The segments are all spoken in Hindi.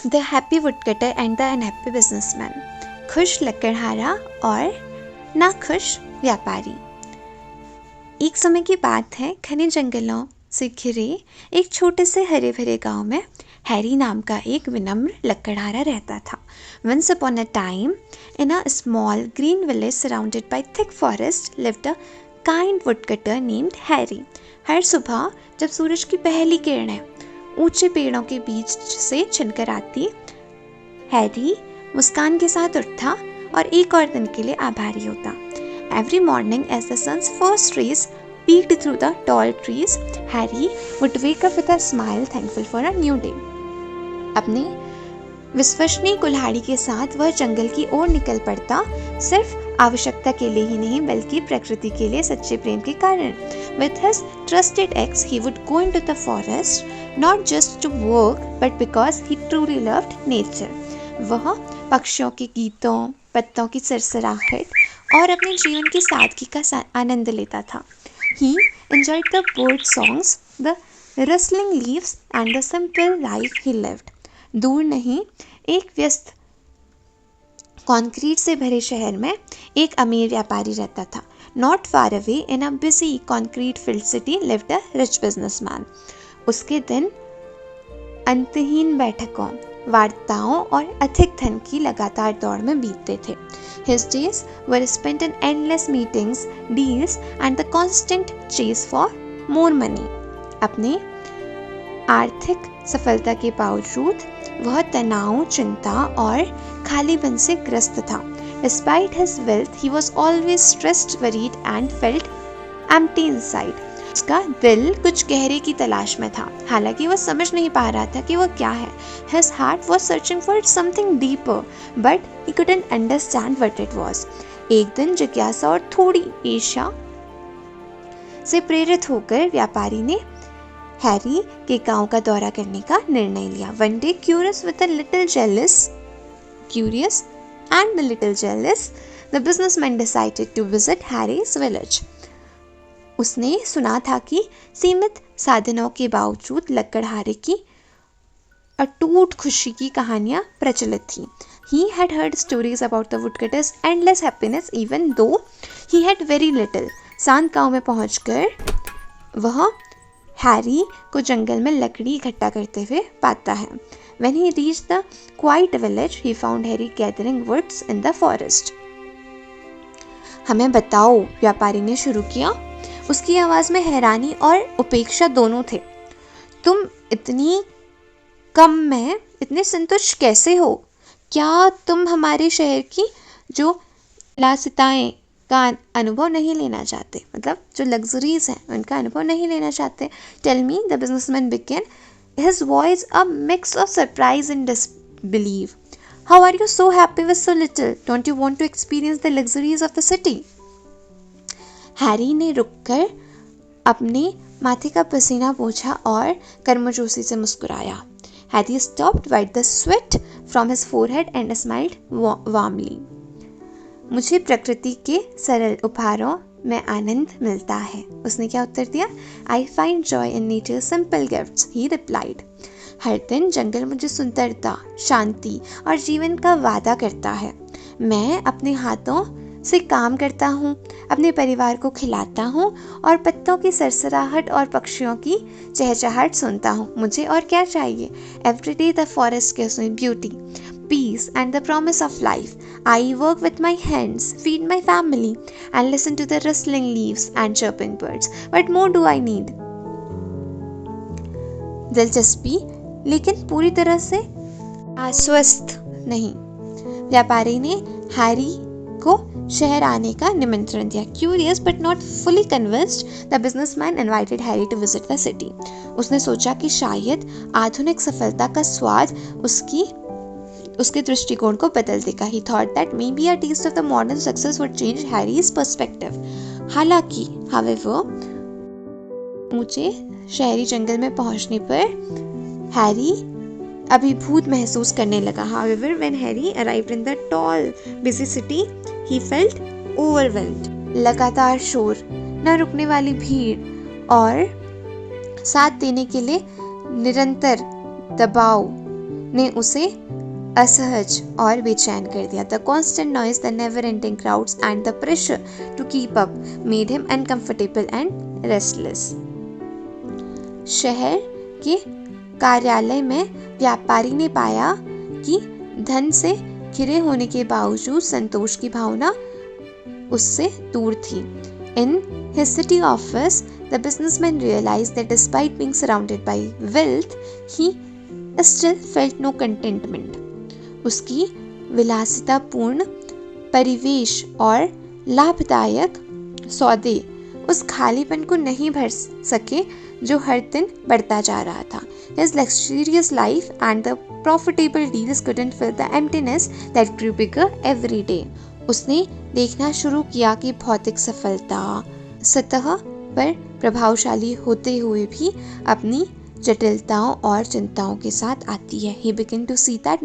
The happy woodcutter and the unhappy businessman. खुश लकड़हारा और नाखुश व्यापारी। एक समय की बात है, घने जंगलों से घिरे एक छोटे से हरे भरे गांव में हैरी नाम का एक विनम्र लकड़हारा रहता था। Once upon a time, in a small green village surrounded by thick forest, lived a kind woodcutter named Harry. हर सुबह जब सूरज की पहली किरणें ऊंचे पेड़ों के बीच से छिनकर आती, हैरी मुस्कान के साथ उठता और एक और दिन के लिए आभारी होता। Every morning as the sun's first rays peeked through the tall trees, Harry would wake up with a smile, thankful for a new day. अपनी विश्वसनीय कुल्हाड़ी के साथ वह जंगल की ओर निकल पड़ता, सिर्फ आवश्यकता के लिए ही नहीं बल्कि प्रकृति के लिए सच्चे प्रेम के कारण। With his trusted axe, he would go into the forest, not just to work, but because he truly loved nature. वह पक्षियों के गीतों, पत्तों की सरसराहट और अपने जीवन की सादगी का आनंद लेता था। He enjoyed the bird songs, the rustling leaves, and the simple life he lived. दूर नहीं, एक व्यस्त कंक्रीट से भरे शहर में एक अमीर व्यापारी रहता था। Not far away in a busy concrete-filled city lived a rich businessman. उसके दिन अंतहीन बैठकों, वार्ताओं और अधिक धन की लगातार दौड़ में बीतते थे। His days were spent in endless meetings, deals, and the constant chase for more money. अपने आर्थिक सफलता के बावजूद वह तनाव, चिंता और खालीपन से ग्रस्त था। Despite his wealth, he was always stressed, worried, and felt empty inside. उसका दिल कुछ गहरे की तलाश में था, हालांकि वह समझ नहीं पा रहा था कि वह क्या है। His heart was searching for something deeper, but he couldn't understand what it was. एक दिन जिज्ञासा और थोड़ी ईर्ष्या से प्रेरित होकर व्यापारी ने हैरी के गांव का दौरा करने का निर्णय लिया। One day, curious and a little jealous, the businessman decided to visit Harry's village. उसने सुना था कि सीमित साधनों के बावजूद लकड़हारे की अटूट खुशी की कहानियां प्रचलित थी। He had heard stories about the woodcutter's endless happiness even though he had very little. शांत गांव में पहुंचकर वह हैरी को जंगल में लकड़ी इकट्ठा करते हुए पाता है। When he reached the quiet village, he found Harry gathering woods in the forest. हमें बताओ, व्यापारी ने शुरू किया। उसकी आवाज में हैरानी और उपेक्षा दोनों थे। तुम इतनी कम में इतने संतुष्ट कैसे हो? क्या तुम हमारे शहर की जो विलासिताएं का अनुभव नहीं लेना चाहते? मतलब जो लग्जरीज हैं उनका अनुभव नहीं लेना चाहते? Tell me, the businessman began, his voice a mix of surprise and disbelief. How are you so happy with so little? Don't you want to experience the luxuries of the city? Harry ने रुककर अपने माथे का पसीना पोंछा और गर्मजोशी से मुस्कुराया। Harry stopped, wiped the sweat from his forehead and smiled warmly. मुझे प्रकृति के सरल उपहारों में आनंद मिलता है, उसने क्या उत्तर दिया? I find joy in nature's simple gifts, he replied. हर दिन जंगल मुझे सुंदरता, शांति और जीवन का वादा करता है। मैं अपने हाथों से काम करता हूँ, अपने परिवार को खिलाता हूँ और पत्तों की सरसराहट और पक्षियों की चहचहाहट सुनता हूँ। मुझे और क्या चाहिए? Every day the forest gives me beauty, peace and the promise of life. I work with my hands, feed my family and listen to the rustling leaves and chirping birds. What more do I need? दिलचस्पी, लेकिन पूरी तरह से आश्वस्त नहीं। व्यापारी ने हैरी को शहर आने का निमंत्रण दिया। Curious but not fully convinced, the businessman invited Harry to visit the city. उसने सोचा कि शायद आधुनिक सफलता का स्वाद उसके दृष्टिकोण को बदल देगा। He thought that maybe a taste of the modern success would change Harry's perspective. हालांकि, however, ऊंचे शहरी जंगल में पहुंचने पर हैरी अभिभूत महसूस करने लगा। However, when Harry arrived in the tall, busy city, he felt overwhelmed. लगातार शोर, न रुकने वाली भीड़ और साथ देने के लिए निरंतर दबाव ने उसे असहज और बेचैन कर दिया। The constant noise, the never ending crowds and the pressure to keep up made him uncomfortable and restless. शहर के कार्यालय में व्यापारी ने पाया कि धन से घिरे होने के बावजूद संतोष की भावना उससे दूर थी। In his city office, the businessman realized that despite being surrounded by wealth, he still felt no contentment. उसकी विलासितापूर्ण परिवेश और लाभदायक सौदे उस खालीपन को नहीं भर सके जो हर दिन बढ़ता जा रहा था। His luxurious life and the profitable deals couldn't fill the emptiness that grew bigger every day. उसने देखना शुरू किया कि भौतिक सफलता सतह पर प्रभावशाली होते हुए भी अपनी जटिलताओं और चिंताओं के साथ आती है। He began to see that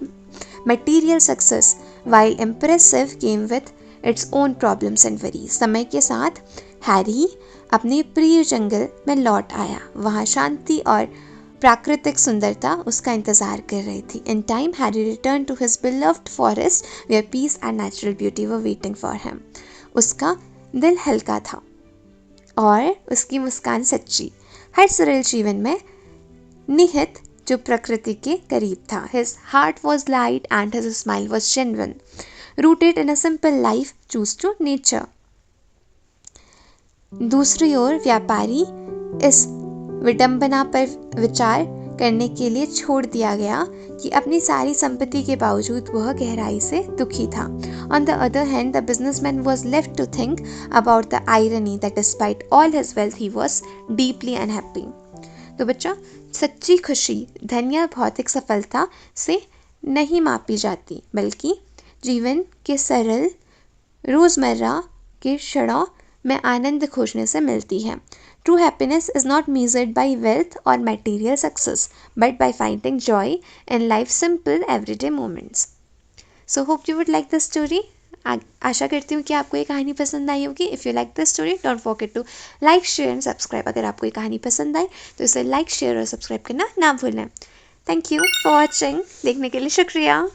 material success, while impressive, came with its own problems and worries. समय के साथ हैरी अपने प्रिय जंगल में लौट आया। वहाँ शांति और प्राकृतिक सुंदरता उसका इंतजार कर रही थी। In time, Harry returned to his beloved forest, where peace and natural beauty were waiting for him. उसका दिल हल्का था और उसकी मुस्कान सच्ची, हर सरल जीवन में निहित जो प्रकृति के करीब था। His heart was light and his smile was genuine, rooted in a simple life true to nature. दूसरी ओर व्यापारी इस विडंबना पर विचार करने के लिए छोड़ दिया गया कि अपनी सारी संपत्ति के बावजूद वह गहराई से दुखी था। On the other hand, the businessman was left to think about the irony that despite all his wealth, he was deeply unhappy. तो बच्चा, सच्ची खुशी धन या भौतिक सफलता से नहीं मापी जाती, बल्कि जीवन के सरल रोजमर्रा के क्षणों में आनंद खोजने से मिलती है। True happiness is not measured by wealth or material success, but by finding joy in life's simple everyday moments. So hope you would like this story. आशा करती हूँ कि आपको ये कहानी पसंद आई होगी। If you like this story, don't forget to like, share and subscribe. अगर आपको ये कहानी पसंद आई तो इसे like, share और subscribe करना ना भूलें। Thank you for watching. देखने के लिए शुक्रिया।